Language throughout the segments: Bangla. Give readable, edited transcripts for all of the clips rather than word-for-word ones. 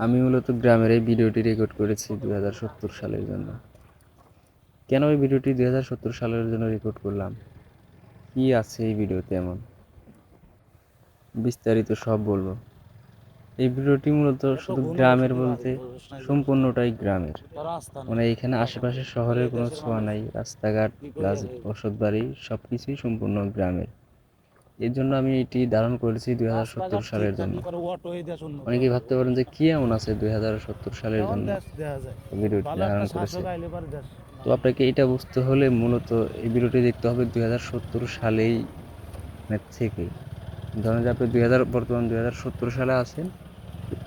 আমি মূলত গ্রামের এই ভিডিওটি রেকর্ড করেছি 2070 সালের জন্য। কেন এই ভিডিওটি 2070 সালের জন্য রেকর্ড করলাম, কি আছে এই ভিডিওতে এমন, বিস্তারিত সব বলবো। এই ভিডিওটি মূলত শুধু গ্রামের বলতে সম্পূর্ণটাই গ্রামের, মানে এখানে আশেপাশে শহরের কোনো ছোঁয়া নাই। রাস্তাঘাট প্লাস বসতবাড়ি সব কিছুই সম্পূর্ণ গ্রামের। এর জন্য আমি এটি ধারণ করেছি 2070 সালের জন্য। অনেকেই ভাবতে পারেন যে কি এমন আছে 2070 সালের জন্য ভিডিওটি ধারণ করেছে। তো আপনাকে এটা বুঝতে হলে মূলত এই ভিডিওটি দেখতে হবে 2070 সালেই থেকে। ধরেন যে আপনি বর্তমান 2070 সালে আছেন,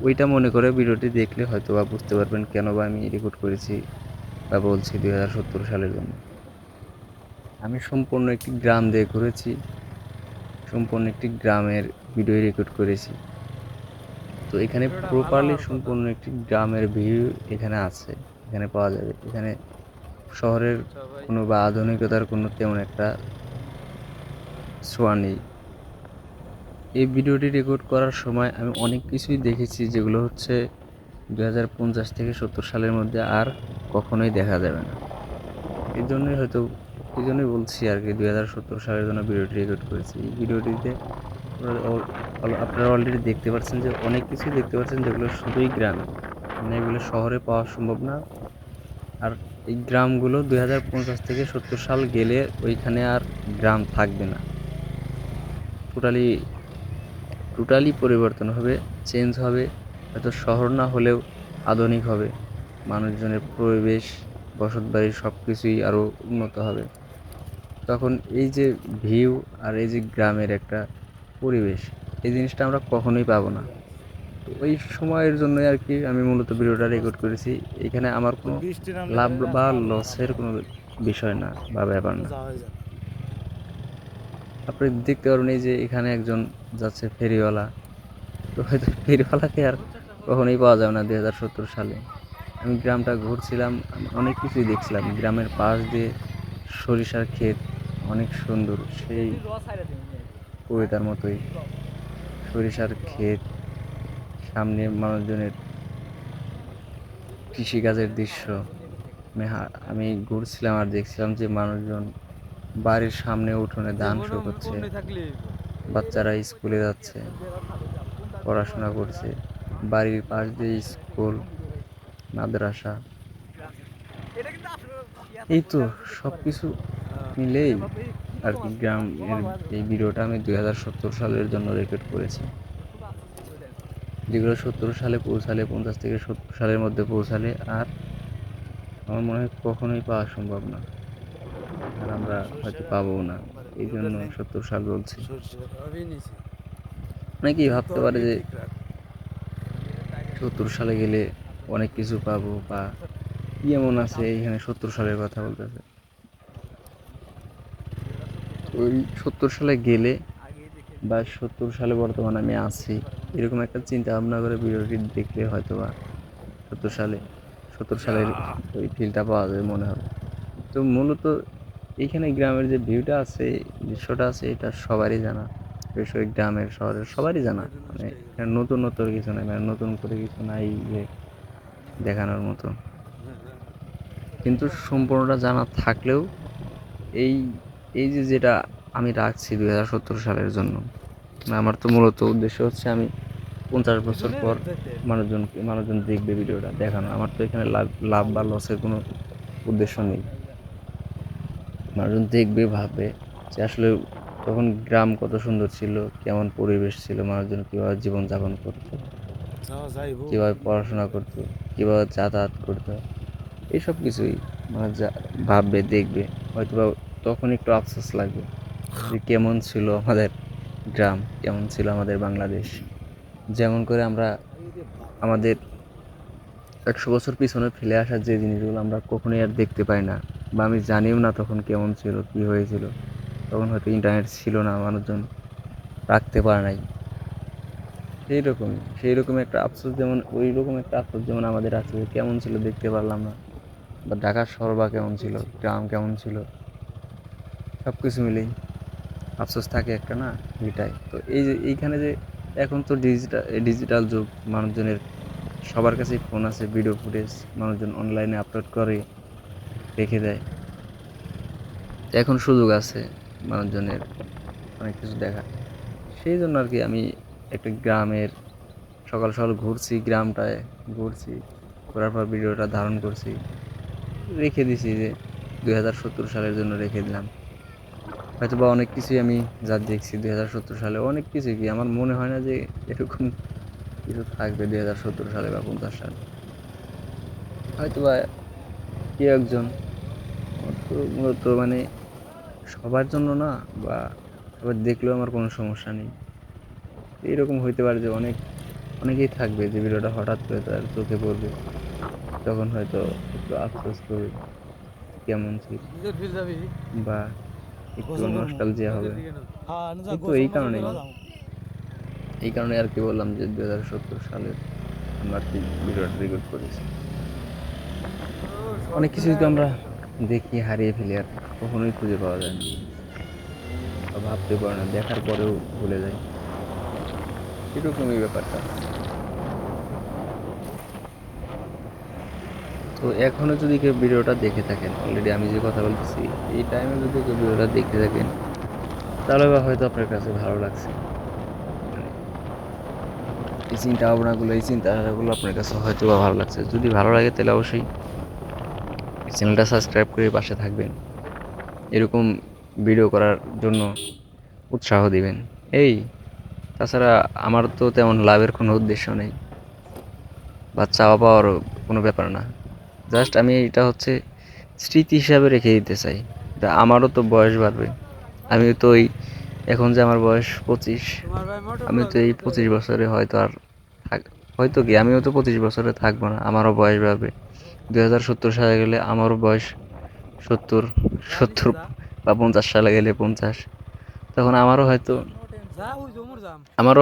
ওইটা মনে করে ভিডিওটি দেখলে হয়তো বা বুঝতে পারবেন কেন বা আমি রেকর্ড করেছি বা বলছি 2070 সালের জন্য। আমি সম্পূর্ণ একটি গ্রাম দিয়ে ঘুরেছি, সম্পূর্ণ একটি গ্রামের ভিডিও রেকর্ড করেছি। তো এখানে প্রপারলি সম্পূর্ণ একটি গ্রামের ভিউ এখানে আছে, এখানে পাওয়া যাবে। এখানে শহরের কোনো বা আধুনিকতার কোনো তেমন একটা ছোঁয়া নেই। এই ভিডিওটি রেকর্ড করার সময় আমি অনেক কিছুই দেখেছি যেগুলো হচ্ছে 2050 থেকে 70 সালের মধ্যে আর কখনোই দেখা যাবে না। এই জন্যই বলছি আর কি 2070 সালের জন্য ভিডিওটি রেকর্ড করেছি। এই ভিডিওটিতে আপনারা অলরেডি দেখতে পাচ্ছেন যে অনেক কিছুই দেখতে পাচ্ছেন যেগুলো শুধুই গ্রামে, মানে এগুলো শহরে পাওয়া সম্ভব না। আর এই গ্রামগুলো 2050 থেকে 70 সাল গেলে ওইখানে আর গ্রাম থাকবে না, টোটালি পরিবর্তন হবে, চেঞ্জ হবে। হয়তো শহর না হলেও আধুনিক হবে, মানুষজনের পরিবেশ বসতবাড়ি সব কিছুই আরও উন্নত হবে। তখন এই যে ভিউ আর এই যে গ্রামের একটা পরিবেশ, এই জিনিসটা আমরা কখনোই পাবো না। তো ওই সময়ের জন্যই আর কি আমি মূলত ভিডিওটা রেকর্ড করেছি। এখানে আমার কোনো লাভ বা লসের কোনো বিষয় না বা ব্যাপার না। আপনি দেখতে পারবেন এই যে এখানে একজন যাচ্ছে ফেরিওয়ালা, তো হয়তো ফেরিওয়ালাকে আর কখনোই পাওয়া যাবে না 2070 সালে। আমি গ্রামটা ঘুরছিলাম, আমি অনেক কিছুই দেখছিলাম। গ্রামের পাশ দিয়ে সরিষার ক্ষেত, অনেক সুন্দর, সেই কবিতার মতোই সরিষার ক্ষেত, সামনে মানুষজনের কৃষিকাজের দৃশ্য। আমি ঘুরছিলাম আর দেখছিলাম যে মানুষজন বাড়ির সামনে উঠোনে ধান শুকোচ্ছে, বাচ্চারা স্কুলে যাচ্ছে, পড়াশোনা করছে, বাড়ির পাশ দিয়ে স্কুল, মাদ্রাসা। এই তো সব কিছু মিলেই আর কি গ্রামের এই ভিডিওটা আমি 2070 সালের জন্য রেকর্ড করেছি। যেগুলো 70 সালে পৌঁছালে, 50 থেকে 70 সালের মধ্যে পৌঁছালে আর আমার মনে হয় কখনোই পাওয়া সম্ভব না, আর আমরা হয়তো পাবো না। এই জন্য 70 সাল বলছি। অনেকেই ভাবতে পারে যে 70 সালে গেলে অনেক কিছু পাবো বা কি এমন আছে এইখানে 70 সালের কথা বলতেছে। ওই 70 সালে গেলে বা 70 সালে বর্তমানে আমি আছি, এরকম একটা চিন্তা ভাবনা করে ভিডিওটি দেখলে হয়তো বা 70 সালের ওই ফিলটা পাওয়া যায় মনে হবে। তো মূলত এইখানে গ্রামের যে ভিউটা আছে, দৃশ্যটা আছে, এটা সবারই জানা। বিশেষ গ্রামের শহরের সবারই জানা, মানে এখানে নতুনত্ব কিছু নাই, মানে নতুন করে কিছু নাই যে দেখানোর মতো। কিন্তু সম্পূর্ণটা জানা থাকলেও এই এই যে যেটা আমি রাখছি 2070 সালের জন্য, আমার তো মূলত উদ্দেশ্য হচ্ছে আমি 50 বছর পর মানুষজন দেখবে ভিডিওটা দেখানো। আমার তো এখানে লাভ বা লসের কোনো উদ্দেশ্য নেই। মানুষজন দেখবে, ভাববে যে আসলে তখন গ্রাম কত সুন্দর ছিল, কেমন পরিবেশ ছিল, মানুষজন কীভাবে জীবনযাপন করতো, কীভাবে পড়াশোনা করতো, কীভাবে যাতায়াত করতো, এইসব কিছুই মানুষ ভাববে, দেখবে। হয়তো বা তখন একটু আফসোস লাগবে যে কেমন ছিল আমাদের গ্রাম, কেমন ছিল আমাদের বাংলাদেশ। যেমন করে আমরা আমাদের 100 বছর পিছনে ফেলে আসা যে জিনিসগুলো আমরা কখনোই আর দেখতে পাই না, বা আমি জানিও না তখন কেমন ছিল, কী হয়েছিল। তখন হয়তো ইন্টারনেট ছিল না, মানুষজন রাখতে পারে নাই। সেই রকম একটা আফসোস, যেমন আমাদের আছে যে কেমন ছিল দেখতে পারলাম না, বা ঢাকার শহর বা কেমন ছিল, গ্রাম কেমন ছিল, সব কিছু মিলেই আফসোস থাকে একটা, না? এটাই তো। এই যে এইখানে যে এখন তো ডিজিটাল যুগ, মানুষজনের সবার কাছেই ফোন আছে, ভিডিও ফুটেজ মানুষজন অনলাইনে আপলোড করে রেখে দেয়। এখন সুযোগ আছে মানুষজনের অনেক কিছু দেখার, সেই জন্য আর কি আমি একটা গ্রামের সকাল সকাল ঘুরছি, গ্রামটায় ঘুরছি, ঘোরার পর ভিডিওটা ধারণ করছি, রেখে দিছি যে 2070 সালের জন্য রেখে দিলাম। হয়তো বা অনেক কিছুই আমি যা দেখছি 2070 সালে, অনেক কিছু কি আমার মনে হয় না যে এরকম কিছু থাকবে 2070 সালে বা 50 সালে। হয়তো বা কেউ একজন, আমার তো মূলত মানে সবার জন্য না, বা সবার দেখলেও আমার কোনো সমস্যা নেই। এরকম হইতে পারে যে অনেকেই থাকবে যে ভিডিওটা হঠাৎ করে তার চোখে পড়বে, তখন হয়তো একটু আফসোস করবে কেমন ছিল, বা একটু নস্টালজিয়া হবে। কিন্তু এই কারণে আর কি বললাম যে 2070 সালের আমরা আর কি ভিডিওটা রেকর্ড করেছি। অনেক কিছুই তো আমরা দেখি হারিয়ে ফেলি, আর কখনোই খুঁজে পাওয়া যায় না, বা ভাবতে পারে না, দেখার পরেও ভুলে যায়, এরকমই ব্যাপারটা। তো এখনো যদি কেউ ভিডিওটা দেখে থাকেন, অলরেডি আমি যে কথা বলতেছি এই টাইমে যদি কেউ ভিডিওটা দেখে থাকেন, তাহলে বা হয়তো আপনার কাছে ভালো লাগছে, মানে এই চিন্তাধারাগুলো আপনার কাছে হয়তো বা ভালো লাগছে। যদি ভালো লাগে তাহলে অবশ্যই চ্যানেলটা সাবস্ক্রাইব করে পাশে থাকবেন, এরকম ভিডিও করার জন্য উৎসাহ দিবেন। এই তাছাড়া আমার তো তেমন লাভের কোনো উদ্দেশ্য নেই, বা চাওয়া পাওয়ার কোনো ব্যাপার না। জাস্ট আমি এটা হচ্ছে স্মৃতি হিসাবে রেখে দিতে চাই। তা আমারও তো বয়স বাড়বে, আমি তো ওই এখন যে আমার বয়স 25, আমি তো এই 25 বছরে হয়তো আর থাক, হয়তো কি আমিও তো 25 বছরে থাকবো না, আমারও বয়স বাড়বে। 2070 সালে গেলে আমারও বয়স 70, 70 বা 50 সালে গেলে 50, তখন আমারও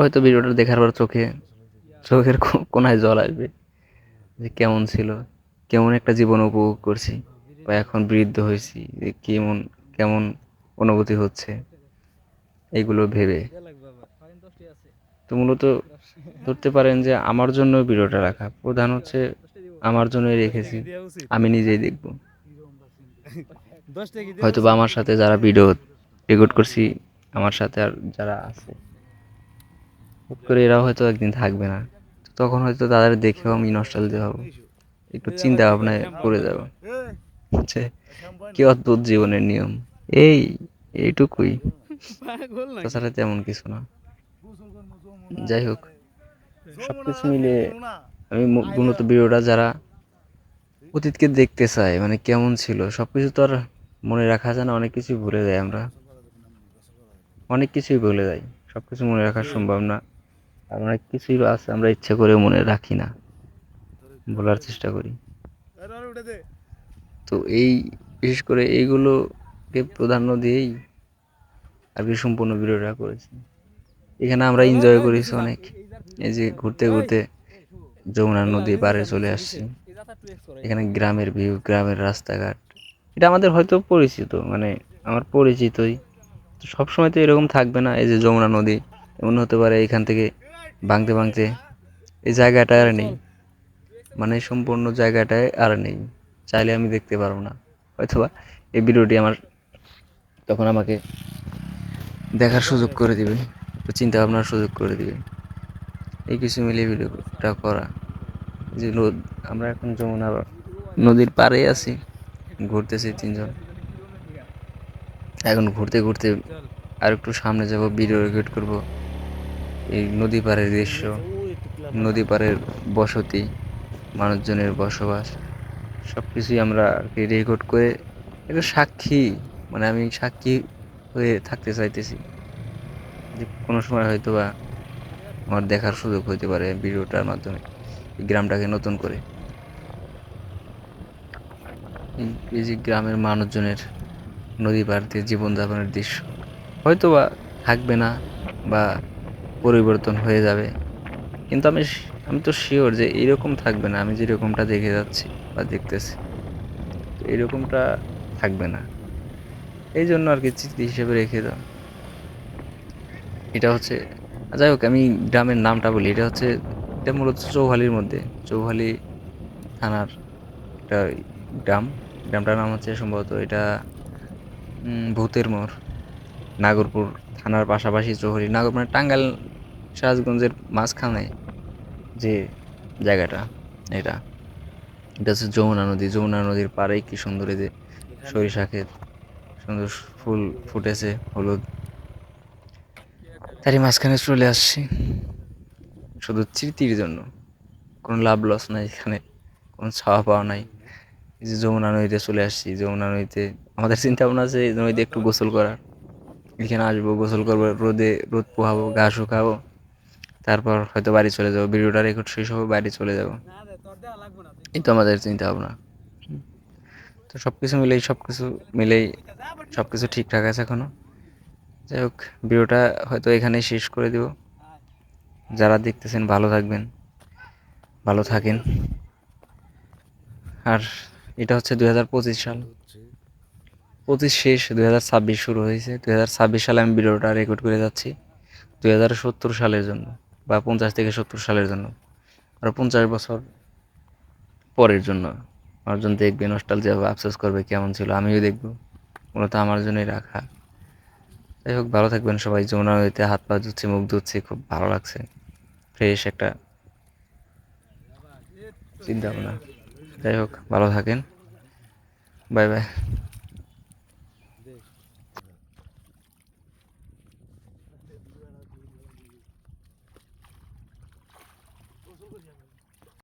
হয়তো ভিডিওটা দেখার পর চোখের কোনায় জল আসবে, যে কেমন ছিল, কেমন একটা জীবন উপভোগ করছি, বা এখন বৃদ্ধ হয়েছি যে কেমন অনুভূতি হচ্ছে, এইগুলো ভেবে। তো মূলত ধরতে পারেন যে আমার জন্য ভিডিওটা রাখা, প্রধান হচ্ছে আমার জন্যই রেখেছি, আমি নিজেই দেখব। হয়তো বা আমার সাথে যারা ভিডিও রেকর্ড করছি, আমার সাথে আর যারা আছে, হুট করে এরাও হয়তো একদিন থাকবে না, তখন হয়তো তাদের দেখেও আমি নস্টালজিয়া হব, একটু চিন্তা ভাবনায় পড়ে যাব যে কি অদ্ভুত জীবনের নিয়ম, এই এইটুকুই, তাছাড়া তেমন কিছু না। যাই হোক, সবকিছু মিলিয়ে আমি মূলত ভিডিওটা যারা অতীতকে দেখতে চায়, মানে কেমন ছিল সবকিছু তো আর মনে রাখা যায় না, অনেক কিছুই ভুলে যাই আমরা, অনেক কিছুই ভুলে যাই, সবকিছু মনে রাখা সম্ভব না। আর অনেক কিছুই আছে আমরা ইচ্ছে করে মনে রাখি না, বলার চেষ্টা করি। তো এই বিশেষ করে এইগুলোকে প্রাধান্য দিয়েই আর কি সম্পূর্ণ ভিডিওটা করেছি। এখানে আমরা এনজয় করেছি অনেক, এই যে ঘুরতে ঘুরতে যমুনা নদী পাড়ে চলে আসছি, এখানে গ্রামের ভিউ, গ্রামের রাস্তাঘাট, এটা আমাদের হয়তো পরিচিত, মানে আমার পরিচিতই, তো সবসময় তো এরকম থাকবে না। এই যে যমুনা নদী, এমন হতে পারে এখান থেকে ভাঙতে ভাঙতে এই জায়গাটা আর নেই, মানে সম্পূর্ণ জায়গাটায় আর নেই, চাইলে আমি দেখতে পারবো না, হয়তোবা এই ভিডিওটি আমার তখন আমাকে দেখার সুযোগ করে দিবে, চিন্তা ভাবনার সুযোগ করে দিবে, এই কিছু মিলিয়ে ভিডিওটা করা। যে আমরা এখন যমুনা নদীর পাড়ে আছি, ঘুরতেছি তিনজন, এখন ঘুরতে ঘুরতে আর একটু সামনে যাব, ভিডিও রেকর্ড করব এই নদী পাড়ের দৃশ্য, নদী পাড়ের বসতি, মানুষজনের বসবাস, সব কিছুই আমরা আর কি রেকর্ড করে একটা সাক্ষী, মানে আমি সাক্ষী হয়ে থাকতে চাইতেছি, যে কোনো সময় হয়তো বা আমার দেখার সুযোগ হইতে পারে ভিডিওটার মাধ্যমে এই গ্রামটাকে নতুন করে। এই যে গ্রামের মানুষজনের নদী পাড় দিয়ে জীবনযাপনের দৃশ্য হয়তো বা থাকবে না, বা পরিবর্তন হয়ে যাবে, কিন্তু আমি তো শিওর যে এরকম থাকবে না, আমি যেরকমটা দেখে যাচ্ছি বা দেখতেছি, তো এরকমটা থাকবে না। এই জন্য আর কি স্মৃতি হিসেবে রেখে দাও। এটা হচ্ছে, যাই হোক আমি গ্রামের নামটা বলি, এটা হচ্ছে এটা মূলত চৌহালির মধ্যে, চৌহালি থানার একটা গ্রাম। গ্রামটার নাম হচ্ছে সম্ভবত এটা ভূতের মোড়, নাগরপুর থানার পাশাপাশি চৌহালি, নাগর মানে টাঙ্গাইল সিরাজগঞ্জের মাঝখানে যে জায়গাটা, এটা এটা হচ্ছে যমুনা নদী। যমুনা নদীর পাড়েই কি সুন্দর এই যে সরিষা ক্ষেত, সুন্দর ফুল ফুটেছে হলুদ, তারই মাঝখানে চলে আসছি শুধু স্মৃতির জন্য। কোনো লাভ লস নাই এখানে, কোনো ছাওয়া পাওয়া নাই। এই যে যমুনা নদীতে চলে আসছি, যমুনা নদীতে আমাদের চিন্তা ভাবনা আছে এই নদীতে একটু গোসল করার। এখানে আসবো, গোসল করবো, রোদে রোদ পোহাবো, ঘাস শুকাবো, তারপর হয়তো বাড়ি চলে যাবো, ভিডিওটা রেকর্ড শেষ হবে, বাড়ি চলে যাবো। এই তো আমাদের চিন্তা ভাবনা। তো সব কিছু ঠিকঠাক আছে এখনো। যাই হোক, ভিডিওটা হয়তো এখানেই শেষ করে দিব। যারা দেখতেছেন ভালো থাকবেন, ভালো থাকেন। আর এটা হচ্ছে 2025 সাল, 25 শেষ, 2026 শুরু হয়েছে। 2026 সালে আমি ভিডিওটা রেকর্ড করে যাচ্ছি 2070 সালের জন্য, বা 50 থেকে 70 সালের জন্য, আর 50 বছর পরের জন্য। মানুষজন দেখবে, নস্টালজিয়া হবে, আফসোস করবে কেমন ছিল, আমিও দেখবো, মূলত আমার জন্যই রাখা। যাই হোক, ভালো থাকবেন সবাই। যমুনা নদীতে হাত পা ধুচ্ছি, মুখ ধুচ্ছি, খুব ভালো লাগছে, ফ্রেশ একটা চিন্তা ভাবনা। যাই হোক, ভালো থাকেন, বাই বাই।